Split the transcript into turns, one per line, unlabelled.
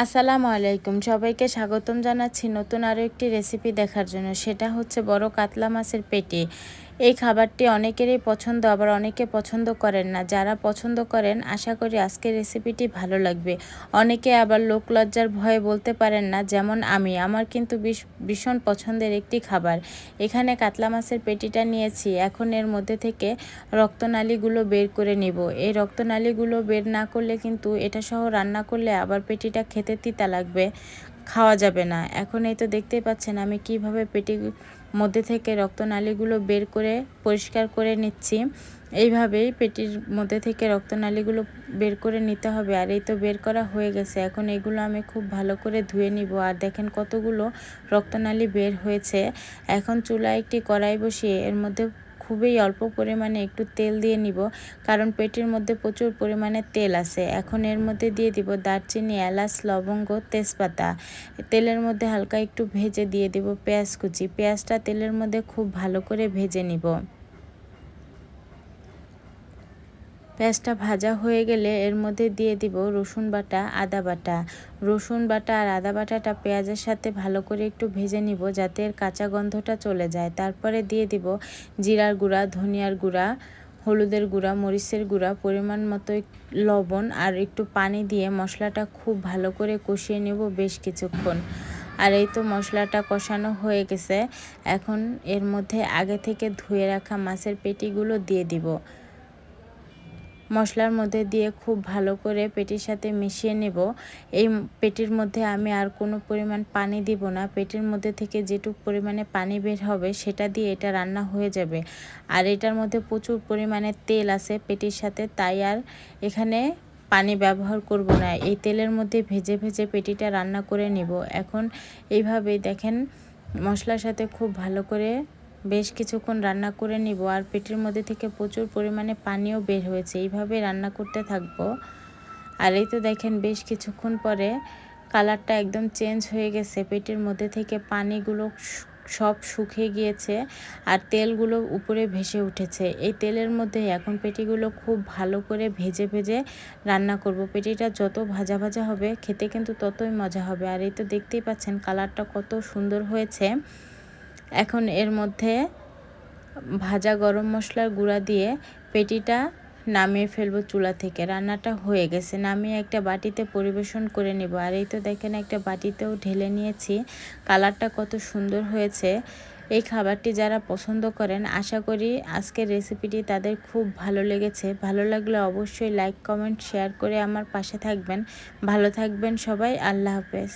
আসসালামু আলাইকুম, সবাইকে স্বাগতম জানাচ্ছি নতুন আরও একটি রেসিপি দেখার জন্য। সেটা হচ্ছে বড় কাতলা মাছের পেটি। এই খাবারটি অনেকেরই পছন্দ, আবার অনেকে পছন্দ করেন না। যারা পছন্দ করেন আশা করি আজকের রেসিপিটি ভালো লাগবে। অনেকে আবার লোকলজ্জার ভয়ে বলতে পারেন না, যেমন আমার কিন্তু ভীষণ পছন্দের একটি খাবার। এখানে কাতলা মাছের পেটিটা নিয়েছি। এখন এর মধ্যে থেকে রক্তনালীগুলো বের করে নিব। এই রক্তনালীগুলো বের না করলে কিন্তু এটা সহ রান্না করলে আবার পেটিটা খেতে তিতা লাগবে, খাওয়া যাবে না। এখন এই তো দেখতেই পাচ্ছেন আমি কিভাবে পেটির মধ্যে থেকে রক্তনালীগুলো বের করে পরিষ্কার করে নিচ্ছি। এইভাবেই পেটির মধ্যে থেকে রক্তনালীগুলো বের করে নিতে হবে। আর এই তো বের করা হয়ে গেছে। এখন এগুলো আমি খুব ভালো করে ধুয়ে নিব। আর দেখেন কতগুলো রক্তনালী বের হয়েছে। এখন চুলায় একটি কড়াই বসিয়ে এর মধ্যে খুবই অল্প পরিমাণে একটু তেল দিয়ে নিব, কারণ পেটির মধ্যে প্রচুর পরিমাণে তেল আছে। এখন এর মধ্যে দিয়ে দিব দারচিনি, এলাচ, লবঙ্গ, তেজপাতা। তেলের মধ্যে হালকা একটু ভেজে দিয়ে দিব পেঁয়াজ কুচি। পেঁয়াজটা তেলের মধ্যে খুব ভালো করে ভেজে নিব। পেঁয়াজটা ভাজা হয়ে গেলে এর মধ্যে দিয়ে দিব রসুন বাটা, আদা বাটা। রসুন বাটা আর আদা বাটাটা পেঁয়াজের সাথে ভালো করে একটু ভেজে নিব, যাতে এর কাঁচা গন্ধটা চলে যায়। তারপরে দিয়ে দিব জিরার গুঁড়া, ধনিয়ার গুঁড়া, হলুদের গুঁড়া, মরিচের গুঁড়া, পরিমাণ মতো লবণ আর একটু পানি দিয়ে মশলাটা খুব ভালো করে কষিয়ে নেব বেশ কিছুক্ষণ। আর এই তো মশলাটা কষানো হয়ে গেছে। এখন এর মধ্যে আগে থেকে ধুয়ে রাখা মাছের পেটিগুলো দিয়ে দিব। মশলার মধ্যে দিয়ে খুব ভালো করে পেটির সাথে মিশিয়ে নেব। এই পেটির মধ্যে আমি আর কোনো পরিমাণ পানি দিব না। পেটির মধ্যে থেকে যেটুকু পরিমাণে পানি বের হবে সেটা দিয়ে এটা রান্না হয়ে যাবে। আর এটার মধ্যে প্রচুর পরিমাণে তেল আছে পেটির সাথে, তাই আর এখানে পানি ব্যবহার করব না। এই তেলের মধ্যে ভেজে ভেজে পেটিটা রান্না করে নিব। এখন এইভাবেই দেখেন মশলার সাথে খুব ভালো করে বেশ কিছুক্ষণ রান্না করে নিব। আর পেটির মধ্যে থেকে প্রচুর পরিমাণে পানিও বের হয়েছে। এইভাবে রান্না করতে থাকবো। আর এই তো দেখেন বেশ কিছুক্ষণ পরে কালারটা একদম চেঞ্জ হয়ে গেছে। পেটির মধ্যে থেকে পানিগুলো সব শুকিয়ে গিয়েছে আর তেলগুলো উপরে ভেসে উঠেছে। এই তেলের মধ্যে এখন পেটিগুলো খুব ভালো করে ভেজে ভেজে রান্না করব। পেটিটা যত ভাজা ভাজা হবে খেতে কিন্তু ততই মজা হবে। আর এই তো দেখতেই পাচ্ছেন কালারটা কত সুন্দর হয়েছে। এখন এর মধ্যে ভাজা গরম মশলার গুঁড়া দিয়ে পেটিটা নামিয়ে ফেলবো চুলা থেকে। রান্নাটা হয়ে গেছে, নামিয়ে একটা বাটিতে পরিবেশন করে নেব। আর এই তো দেখেন একটা বাটিতেও ঢেলে নিয়েছি। কালারটা কত সুন্দর হয়েছে। এই খাবারটি যারা পছন্দ করেন আশা করি আজকের রেসিপিটি তাদের খুব ভালো লেগেছে। ভালো লাগলে অবশ্যই লাইক, কমেন্ট, শেয়ার করে আমার পাশে থাকবেন। ভালো থাকবেন সবাই। আল্লাহ হাফেজ।